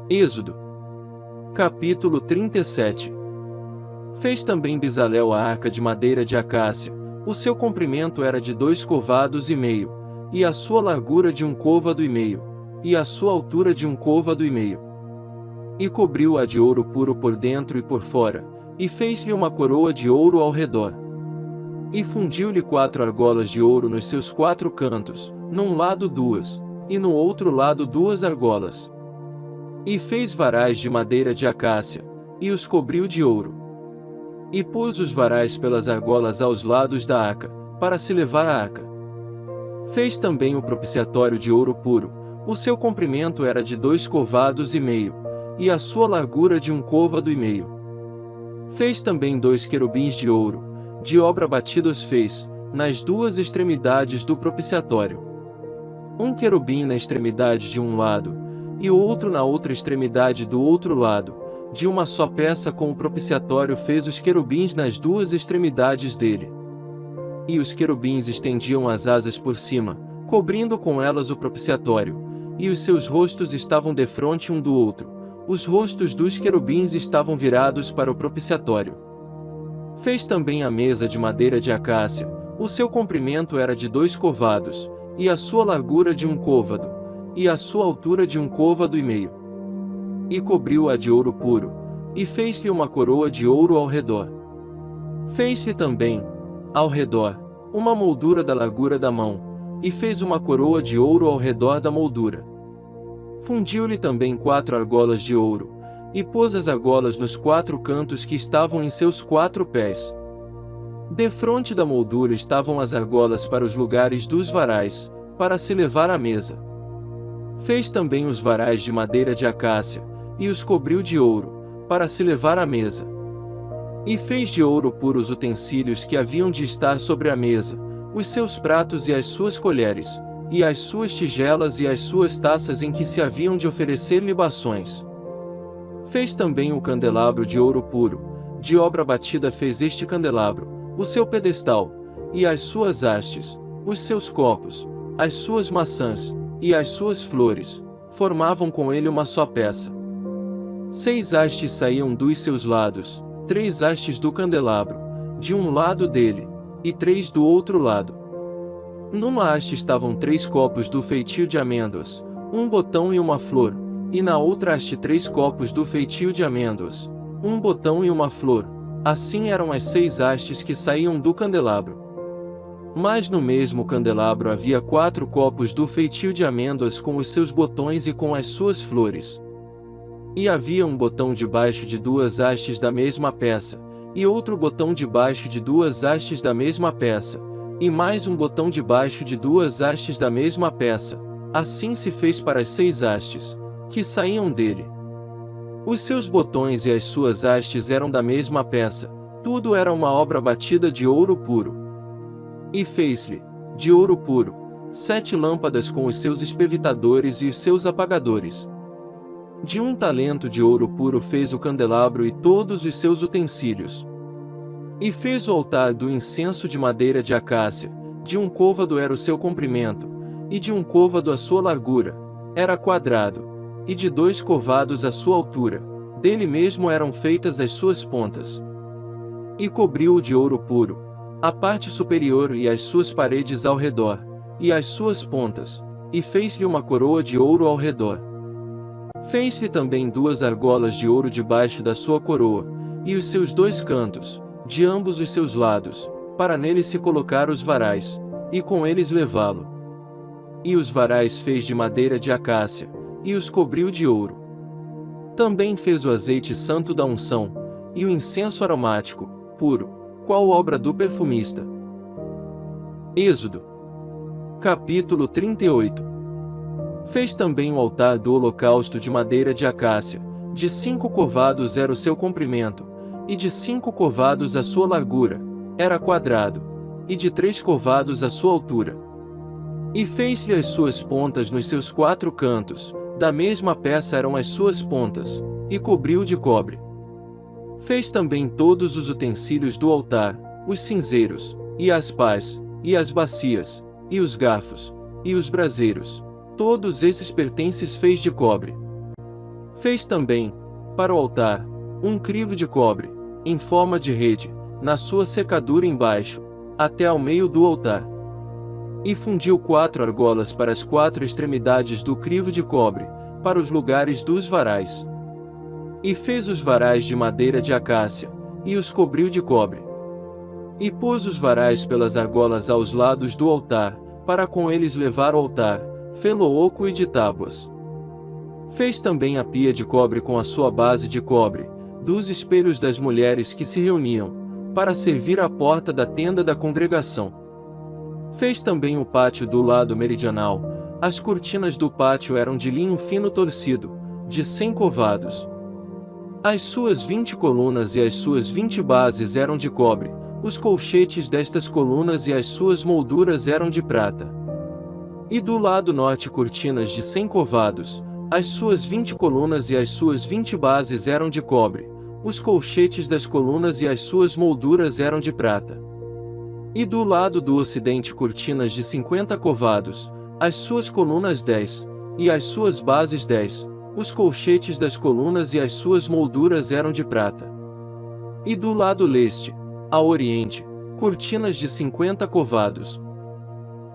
Êxodo, capítulo 37. Fez também Bezalel a arca de madeira de acácia. O seu comprimento era de 2 côvados e meio, e a sua largura de 1 côvado e meio, e a sua altura de 1 côvado e meio. E cobriu-a de ouro puro por dentro e por fora, e fez-lhe uma coroa de ouro ao redor. E fundiu-lhe 4 argolas de ouro nos seus 4 cantos, num lado 2, e no outro lado 2 argolas. E fez varais de madeira de acácia, e os cobriu de ouro. E pôs os varais pelas argolas aos lados da arca, para se levar a arca. Fez também o propiciatório de ouro puro. O seu comprimento era de 2 côvados e meio, e a sua largura de 1 côvado e meio. Fez também 2 querubins de ouro, de obra batida os fez, nas 2 extremidades do propiciatório. Um querubim na extremidade de um lado, e o outro na outra extremidade do outro lado, de uma só peça. Com o propiciatório fez os querubins nas 2 extremidades dele. E os querubins estendiam as asas por cima, cobrindo com elas o propiciatório, e os seus rostos estavam defronte um do outro. Os rostos dos querubins estavam virados para o propiciatório. Fez também a mesa de madeira de acácia. O seu comprimento era de 2 côvados, e a sua largura de 1 côvado, e a sua altura de 1 côvado e meio. E cobriu-a de ouro puro, e fez-lhe uma coroa de ouro ao redor. Fez-lhe também, ao redor, uma moldura da largura da mão, e fez uma coroa de ouro ao redor da moldura. Fundiu-lhe também 4 argolas de ouro, e pôs as argolas nos 4 cantos que estavam em seus 4 pés. Defronte da moldura estavam as argolas para os lugares dos varais, para se levar à mesa. Fez também os varais de madeira de acácia, e os cobriu de ouro, para se levar à mesa. E fez de ouro puro os utensílios que haviam de estar sobre a mesa, os seus pratos e as suas colheres, e as suas tigelas e as suas taças em que se haviam de oferecer libações. Fez também o candelabro de ouro puro, de obra batida fez este candelabro, o seu pedestal, e as suas hastes, os seus copos, as suas maçãs, e as suas flores, formavam com ele uma só peça. 6 hastes saíam dos seus lados, 3 hastes do candelabro, de um lado dele, e 3 do outro lado. Numa haste estavam 3 copos do feitio de amêndoas, um botão e uma flor, e na outra haste 3 copos do feitio de amêndoas, um botão e uma flor. Assim eram as 6 hastes que saíam do candelabro. Mas no mesmo candelabro havia 4 copos do feitio de amêndoas com os seus botões e com as suas flores. E havia um botão debaixo de 2 hastes da mesma peça, e outro botão debaixo de 2 hastes da mesma peça, e mais um botão debaixo de 2 hastes da mesma peça. Assim se fez para as 6 hastes, que saíam dele. Os seus botões e as suas hastes eram da mesma peça, tudo era uma obra batida de ouro puro. E fez-lhe, de ouro puro, 7 lâmpadas com os seus espevitadores e os seus apagadores. De 1 talento de ouro puro fez o candelabro e todos os seus utensílios. E fez o altar do incenso de madeira de acácia, de 1 côvado era o seu comprimento, e de 1 côvado a sua largura, era quadrado, e de 2 côvados a sua altura, dele mesmo eram feitas as suas pontas. E cobriu-o de ouro puro, a parte superior e as suas paredes ao redor, e as suas pontas, e fez-lhe uma coroa de ouro ao redor. Fez-lhe também 2 argolas de ouro debaixo da sua coroa, e os seus 2 cantos, de ambos os seus lados, para nele se colocar os varais, e com eles levá-lo. E os varais fez de madeira de acácia, e os cobriu de ouro. Também fez o azeite santo da unção, e o incenso aromático, puro, qual obra do perfumista. Êxodo, capítulo 38. Fez também o altar do holocausto de madeira de acácia, de 5 côvados era o seu comprimento, e de 5 côvados a sua largura, era quadrado, e de 3 côvados a sua altura. E fez-lhe as suas pontas nos seus 4 cantos, da mesma peça eram as suas pontas, e cobriu de cobre. Fez também todos os utensílios do altar, os cinzeiros, e as pás, e as bacias, e os garfos, e os braseiros. Todos esses pertences fez de cobre. Fez também, para o altar, um crivo de cobre, em forma de rede, na sua secadura embaixo, até ao meio do altar. E fundiu 4 argolas para as 4 extremidades do crivo de cobre, para os lugares dos varais. E fez os varais de madeira de acácia, e os cobriu de cobre. E pôs os varais pelas argolas aos lados do altar, para com eles levar o altar, fê-lo oco e de tábuas. Fez também a pia de cobre com a sua base de cobre, dos espelhos das mulheres que se reuniam, para servir à porta da tenda da congregação. Fez também o pátio do lado meridional. As cortinas do pátio eram de linho fino torcido, de 100 covados. As suas 20 colunas e as suas 20 bases eram de cobre, os colchetes destas colunas e as suas molduras eram de prata. E do lado norte cortinas de 100 covados, as suas 20 colunas e as suas 20 bases eram de cobre, os colchetes das colunas e as suas molduras eram de prata. E do lado do ocidente cortinas de 50 covados, as suas colunas 10, e as suas bases 10, os colchetes das colunas e as suas molduras eram de prata. E do lado leste, a oriente, cortinas de 50 covados.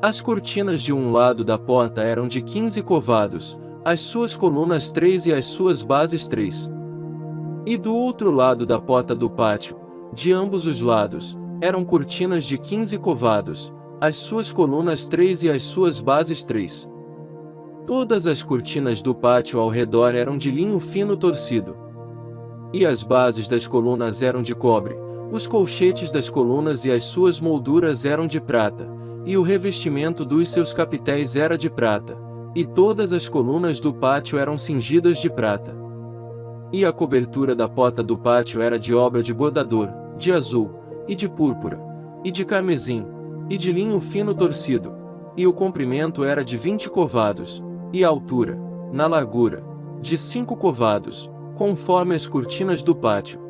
As cortinas de um lado da porta eram de 15 covados, as suas colunas 3 e as suas bases 3. E do outro lado da porta do pátio, de ambos os lados, eram cortinas de 15 covados, as suas colunas 3 e as suas bases 3. Todas as cortinas do pátio ao redor eram de linho fino torcido. E as bases das colunas eram de cobre, os colchetes das colunas e as suas molduras eram de prata, e o revestimento dos seus capitéis era de prata, e todas as colunas do pátio eram cingidas de prata. E a cobertura da porta do pátio era de obra de bordador, de azul, e de púrpura, e de carmesim, e de linho fino torcido, e o comprimento era de 20 covados, e a altura, na largura, de 5 covados, conforme as cortinas do pátio.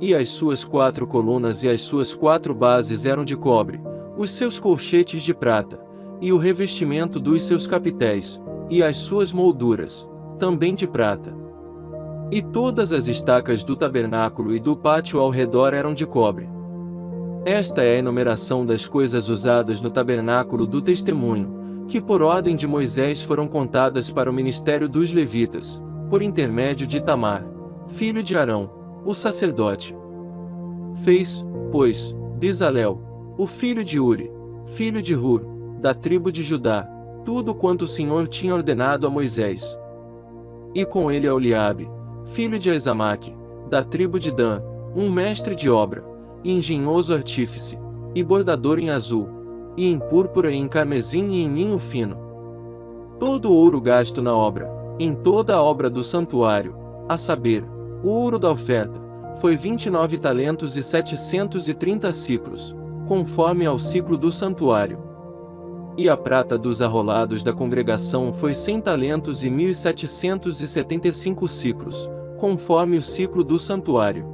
E as suas 4 colunas e as suas 4 bases eram de cobre, os seus colchetes de prata, e o revestimento dos seus capitéis, e as suas molduras, também de prata. E todas as estacas do tabernáculo e do pátio ao redor eram de cobre. Esta é a enumeração das coisas usadas no tabernáculo do testemunho, que por ordem de Moisés foram contadas para o ministério dos levitas, por intermédio de Itamar, filho de Arão, o sacerdote. Fez, pois, Bezalel, o filho de Uri, filho de Hur, da tribo de Judá, tudo quanto o Senhor tinha ordenado a Moisés. E com ele Eliabe, filho de Aizamaque, da tribo de Dan, um mestre de obra, e engenhoso artífice, e bordador em azul, e em púrpura e em carmesim e em linho fino. Todo o ouro gasto na obra, em toda a obra do santuário, a saber, o ouro da oferta, foi 29 talentos e 730 siclos, conforme ao ciclo do santuário. E a prata dos arrolados da congregação foi 100 talentos e 1.775 siclos, conforme o ciclo do santuário.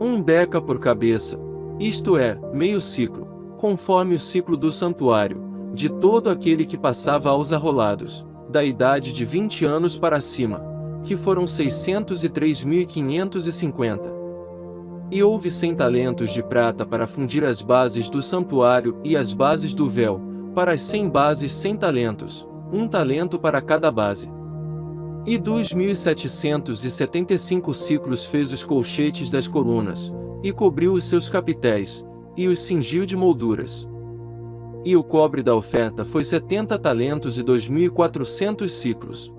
1 beca por cabeça, isto é, meio ciclo, conforme o ciclo do santuário, de todo aquele que passava aos arrolados, da idade de 20 anos para cima, que foram 603.550. E houve 100 talentos de prata para fundir as bases do santuário e as bases do véu, para as 100 bases 100 talentos, 1 talento para cada base. E dos 1.775 ciclos fez os colchetes das colunas, e cobriu os seus capitéis, e os cingiu de molduras. E o cobre da oferta foi 70 talentos e 2.400 ciclos.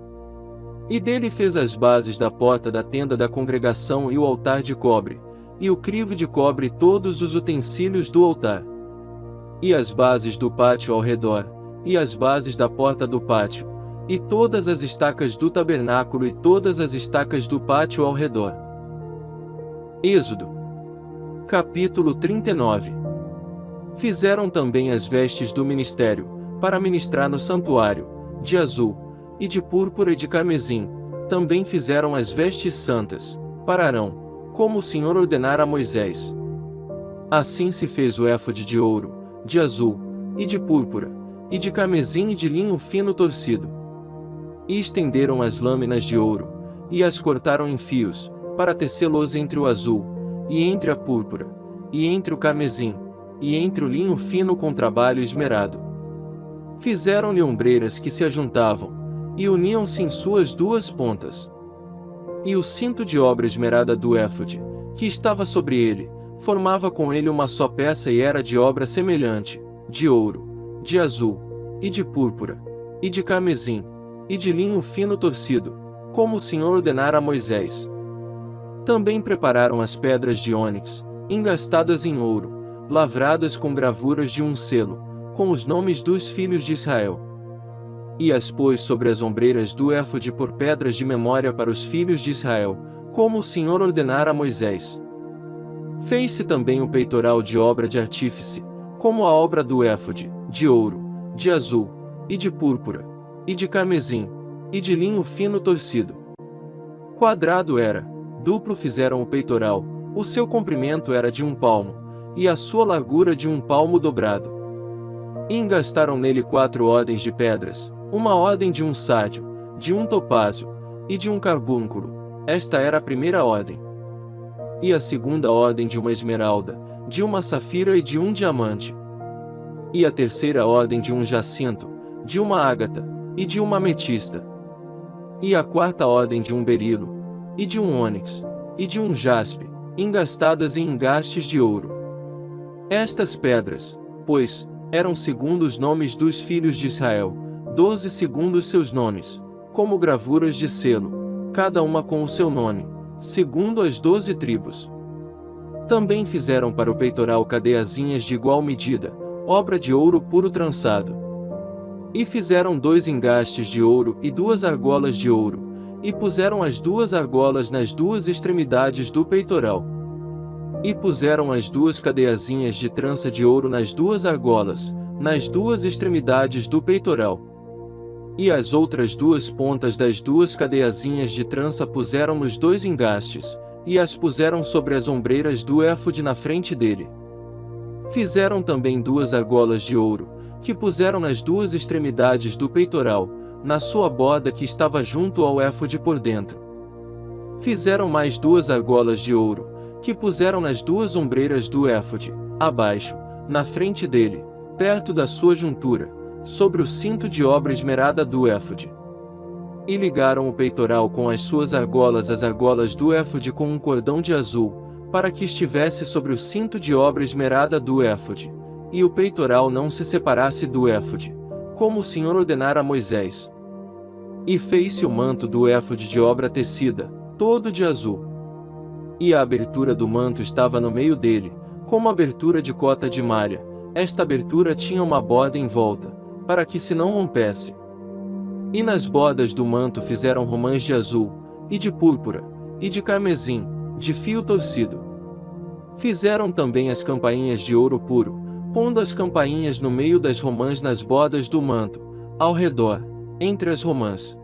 E dele fez as bases da porta da tenda da congregação e o altar de cobre, e o crivo de cobre e todos os utensílios do altar. E as bases do pátio ao redor, e as bases da porta do pátio, e todas as estacas do tabernáculo e todas as estacas do pátio ao redor. Êxodo. Capítulo 39. Fizeram também as vestes do ministério, para ministrar no santuário, de azul, e de púrpura e de carmesim. Também fizeram as vestes santas, para Arão, como o Senhor ordenara a Moisés. Assim se fez o éfode de ouro, de azul, e de púrpura, e de carmesim e de linho fino torcido. E estenderam as lâminas de ouro, e as cortaram em fios, para tecê-los entre o azul, e entre a púrpura, e entre o carmesim, e entre o linho fino com trabalho esmerado. Fizeram-lhe ombreiras que se ajuntavam, e uniam-se em suas duas pontas. E o cinto de obra esmerada do éfode, que estava sobre ele, formava com ele uma só peça e era de obra semelhante, de ouro, de azul, e de púrpura, e de carmesim, e de linho fino torcido, como o Senhor ordenara a Moisés. Também prepararam as pedras de ônix, engastadas em ouro, lavradas com gravuras de um selo, com os nomes dos filhos de Israel. E as pôs sobre as ombreiras do éfode por pedras de memória para os filhos de Israel, como o Senhor ordenara a Moisés. Fez-se também o peitoral de obra de artífice, como a obra do éfode, de ouro, de azul, e de púrpura, e de carmesim, e de linho fino torcido. Quadrado era, duplo fizeram o peitoral, o seu comprimento era de 1 palmo, e a sua largura de 1 palmo dobrado. E engastaram nele 4 ordens de pedras, uma ordem de um sárdio, de um topázio, e de um carbúnculo, esta era a primeira ordem. E a segunda ordem de uma esmeralda, de uma safira e de um diamante. E a terceira ordem de um jacinto, de uma ágata, e de uma ametista. E a quarta ordem de um berilo, e de um ônix, e de um jaspe, engastadas em engastes de ouro. Estas pedras, pois, eram segundo os nomes dos filhos de Israel, 12 segundo os seus nomes, como gravuras de selo, cada uma com o seu nome, segundo as 12 tribos. Também fizeram para o peitoral cadeiazinhas de igual medida, obra de ouro puro trançado. E fizeram 2 engastes de ouro e 2 argolas de ouro, e puseram as 2 argolas nas 2 extremidades do peitoral. E puseram as 2 cadeiazinhas de trança de ouro nas 2 argolas, nas 2 extremidades do peitoral. E as outras 2 pontas das 2 cadeiazinhas de trança puseram nos 2 engastes, e as puseram sobre as ombreiras do éfode na frente dele. Fizeram também 2 argolas de ouro, que puseram nas 2 extremidades do peitoral, na sua borda que estava junto ao éfode por dentro. Fizeram mais 2 argolas de ouro, que puseram nas 2 ombreiras do éfode, abaixo, na frente dele, perto da sua juntura, sobre o cinto de obra esmerada do éfode. E ligaram o peitoral com as suas argolas às argolas do éfode com um cordão de azul, para que estivesse sobre o cinto de obra esmerada do éfode, e o peitoral não se separasse do éfode, como o Senhor ordenara a Moisés. E fez-se o manto do éfode de obra tecida, todo de azul. E a abertura do manto estava no meio dele, como abertura de cota de malha. Esta abertura tinha uma borda em volta, para que se não rompesse. E nas bordas do manto fizeram romãs de azul, e de púrpura, e de carmesim, de fio torcido. Fizeram também as campainhas de ouro puro, pondo as campainhas no meio das romãs nas bordas do manto, ao redor, entre as romãs.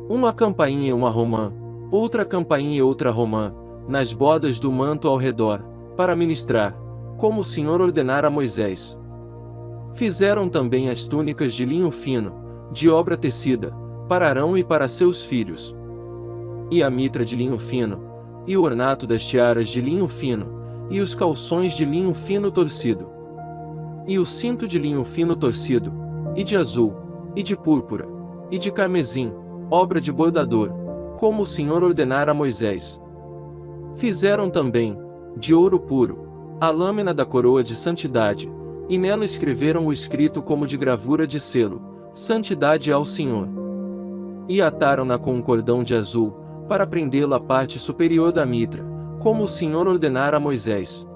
Uma campainha e uma romã, outra campainha e outra romã, nas bordas do manto ao redor, para ministrar, como o Senhor ordenara a Moisés. Fizeram também as túnicas de linho fino, de obra tecida, para Arão e para seus filhos. E a mitra de linho fino, e o ornato das tiaras de linho fino, e os calções de linho fino torcido. E o cinto de linho fino torcido, e de azul, e de púrpura, e de carmesim, obra de bordador, como o Senhor ordenara a Moisés. Fizeram também, de ouro puro, a lâmina da coroa de santidade, e nela escreveram o escrito como de gravura de selo, santidade ao Senhor. E ataram-na com um cordão de azul, para prendê-la à parte superior da mitra, como o Senhor ordenara a Moisés.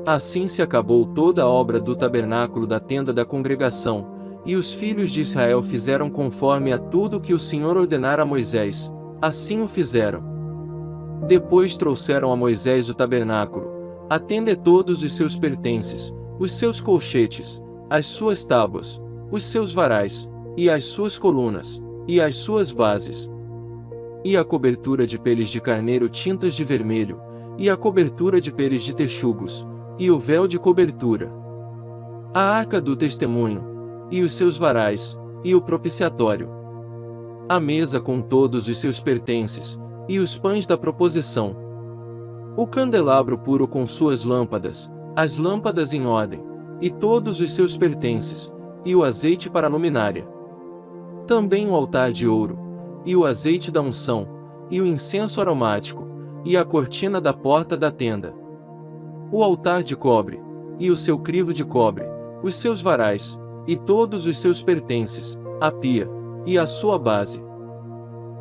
Assim se acabou toda a obra do tabernáculo da tenda da congregação, e os filhos de Israel fizeram conforme a tudo que o Senhor ordenara a Moisés, assim o fizeram. Depois trouxeram a Moisés o tabernáculo, a tenda e todos os seus pertences, os seus colchetes, as suas tábuas, os seus varais, e as suas colunas, e as suas bases. E a cobertura de peles de carneiro tintas de vermelho, e a cobertura de peles de texugos, e o véu de cobertura. A arca do testemunho, e os seus varais, e o propiciatório. a mesa com todos os seus pertences, e os pães da proposição, o candelabro puro com suas lâmpadas, as lâmpadas em ordem, e todos os seus pertences, e o azeite para a luminária. Também o altar de ouro, e o azeite da unção, e o incenso aromático, e a cortina da porta da tenda. O altar de cobre, e o seu crivo de cobre, os seus varais, e todos os seus pertences, a pia, e a sua base.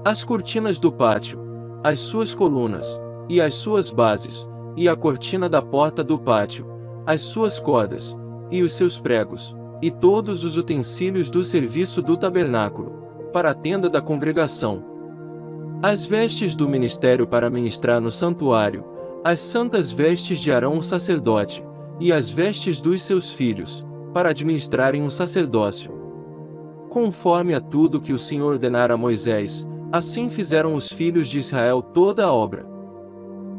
As cortinas do pátio, as suas colunas, e as suas bases, e a cortina da porta do pátio, as suas cordas, e os seus pregos, e todos os utensílios do serviço do tabernáculo, para a tenda da congregação. As vestes do ministério para ministrar no santuário, as santas vestes de Arão o sacerdote, e as vestes dos seus filhos, para administrarem o sacerdócio. Conforme a tudo que o Senhor ordenara a Moisés, assim fizeram os filhos de Israel toda a obra.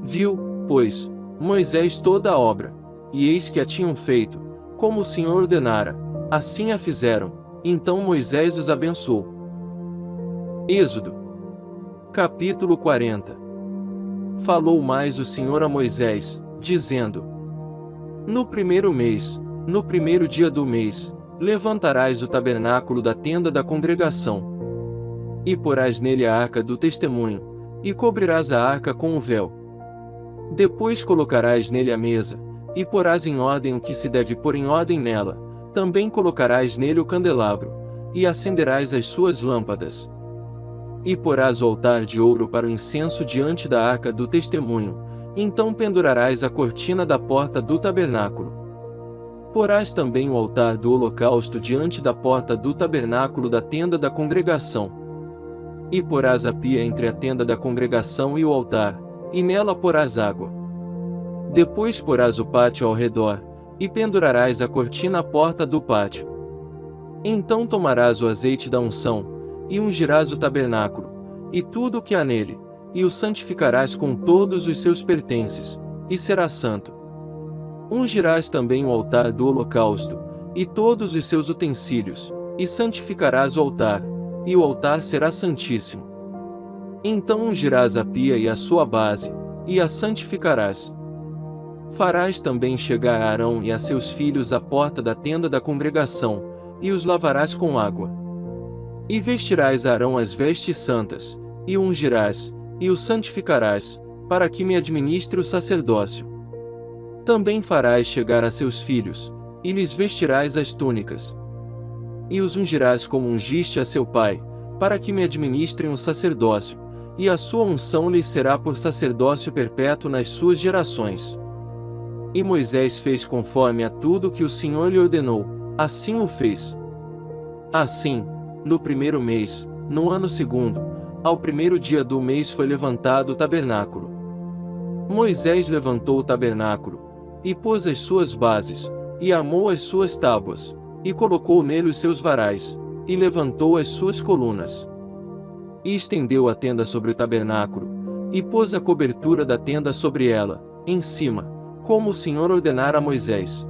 Viu, pois, Moisés toda a obra, e eis que a tinham feito, como o Senhor ordenara, assim a fizeram, então Moisés os abençoou. Êxodo. Capítulo 40. Falou mais o Senhor a Moisés, dizendo: No primeiro mês, no primeiro dia do mês, levantarás o tabernáculo da tenda da congregação. E porás nele a arca do testemunho, e cobrirás a arca com o véu. Depois colocarás nele a mesa, e porás em ordem o que se deve pôr em ordem nela, também colocarás nele o candelabro, e acenderás as suas lâmpadas. E porás o altar de ouro para o incenso diante da arca do testemunho, então pendurarás a cortina da porta do tabernáculo. Porás também o altar do holocausto diante da porta do tabernáculo da tenda da congregação. E porás a pia entre a tenda da congregação e o altar, e nela porás água. Depois porás o pátio ao redor, e pendurarás a cortina à porta do pátio. Então tomarás o azeite da unção, e ungirás o tabernáculo, e tudo o que há nele, e o santificarás com todos os seus pertences, e será santo. Ungirás também o altar do holocausto, e todos os seus utensílios, e santificarás o altar, e o altar será santíssimo. Então ungirás a pia e a sua base, e a santificarás. Farás também chegar a Arão e a seus filhos à porta da tenda da congregação, e os lavarás com água. E vestirás a Arão as vestes santas, e o ungirás, e o santificarás, para que me administre o sacerdócio. Também farás chegar a seus filhos, e lhes vestirás as túnicas. E os ungirás como ungiste a seu pai, para que me administrem o sacerdócio, e a sua unção lhes será por sacerdócio perpétuo nas suas gerações. E Moisés fez conforme a tudo que o Senhor lhe ordenou, assim o fez. Assim, no primeiro mês, no ano segundo, ao primeiro dia do mês foi levantado o tabernáculo. Moisés levantou o tabernáculo, e pôs as suas bases, e armou as suas tábuas, e colocou nele os seus varais, e levantou as suas colunas. E estendeu a tenda sobre o tabernáculo, e pôs a cobertura da tenda sobre ela, em cima, como o Senhor ordenara a Moisés.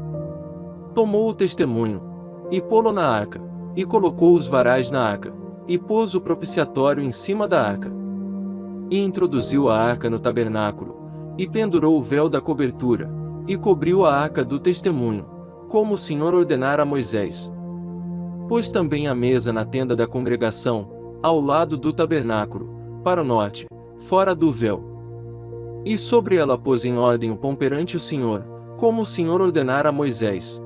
Tomou o testemunho, e pô-lo na arca, e colocou os varais na arca, e pôs o propiciatório em cima da arca. E introduziu a arca no tabernáculo, e pendurou o véu da cobertura, e cobriu a arca do testemunho, como o Senhor ordenara a Moisés. Pôs também a mesa na tenda da congregação, ao lado do tabernáculo, para o norte, fora do véu. E sobre ela pôs em ordem o pão perante o Senhor, como o Senhor ordenara a Moisés.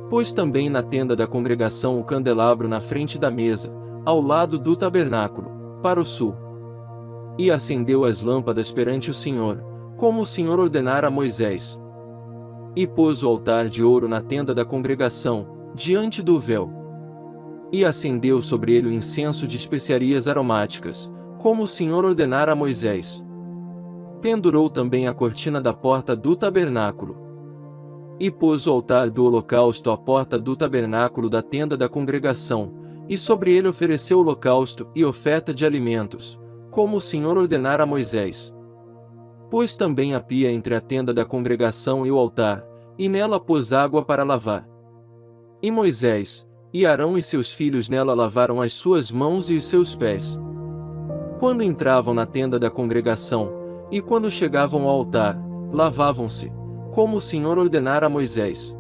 Pôs também na tenda da congregação o candelabro na frente da mesa, ao lado do tabernáculo, para o sul. E acendeu as lâmpadas perante o Senhor, como o Senhor ordenara a Moisés. E pôs o altar de ouro na tenda da congregação, diante do véu. E acendeu sobre ele o incenso de especiarias aromáticas, como o Senhor ordenara a Moisés. Pendurou também a cortina da porta do tabernáculo. E pôs o altar do holocausto à porta do tabernáculo da tenda da congregação, e sobre ele ofereceu holocausto e oferta de alimentos, como o Senhor ordenara a Moisés. Pôs também a pia entre a tenda da congregação e o altar, e nela pôs água para lavar. E Moisés, E Arão e seus filhos nela lavaram as suas mãos e os seus pés. Quando entravam na tenda da congregação, e quando chegavam ao altar, lavavam-se, como o Senhor ordenara a Moisés.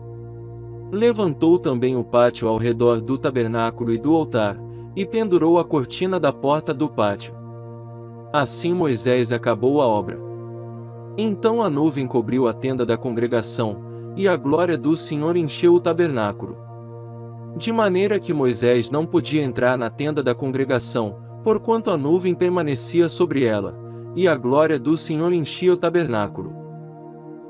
Levantou também o pátio ao redor do tabernáculo e do altar, e pendurou a cortina da porta do pátio. Assim Moisés acabou a obra. Então a nuvem cobriu a tenda da congregação, e a glória do Senhor encheu o tabernáculo. De maneira que Moisés não podia entrar na tenda da congregação, porquanto a nuvem permanecia sobre ela, e a glória do Senhor enchia o tabernáculo.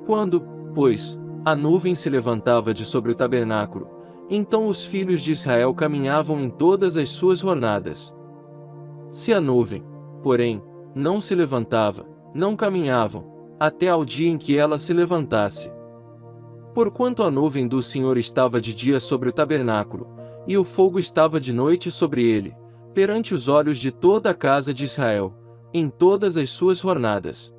Quando, pois, a nuvem se levantava de sobre o tabernáculo, então os filhos de Israel caminhavam em todas as suas jornadas. Se a nuvem, porém, não se levantava, não caminhavam, até ao dia em que ela se levantasse. Porquanto a nuvem do Senhor estava de dia sobre o tabernáculo, e o fogo estava de noite sobre ele, perante os olhos de toda a casa de Israel, em todas as suas jornadas.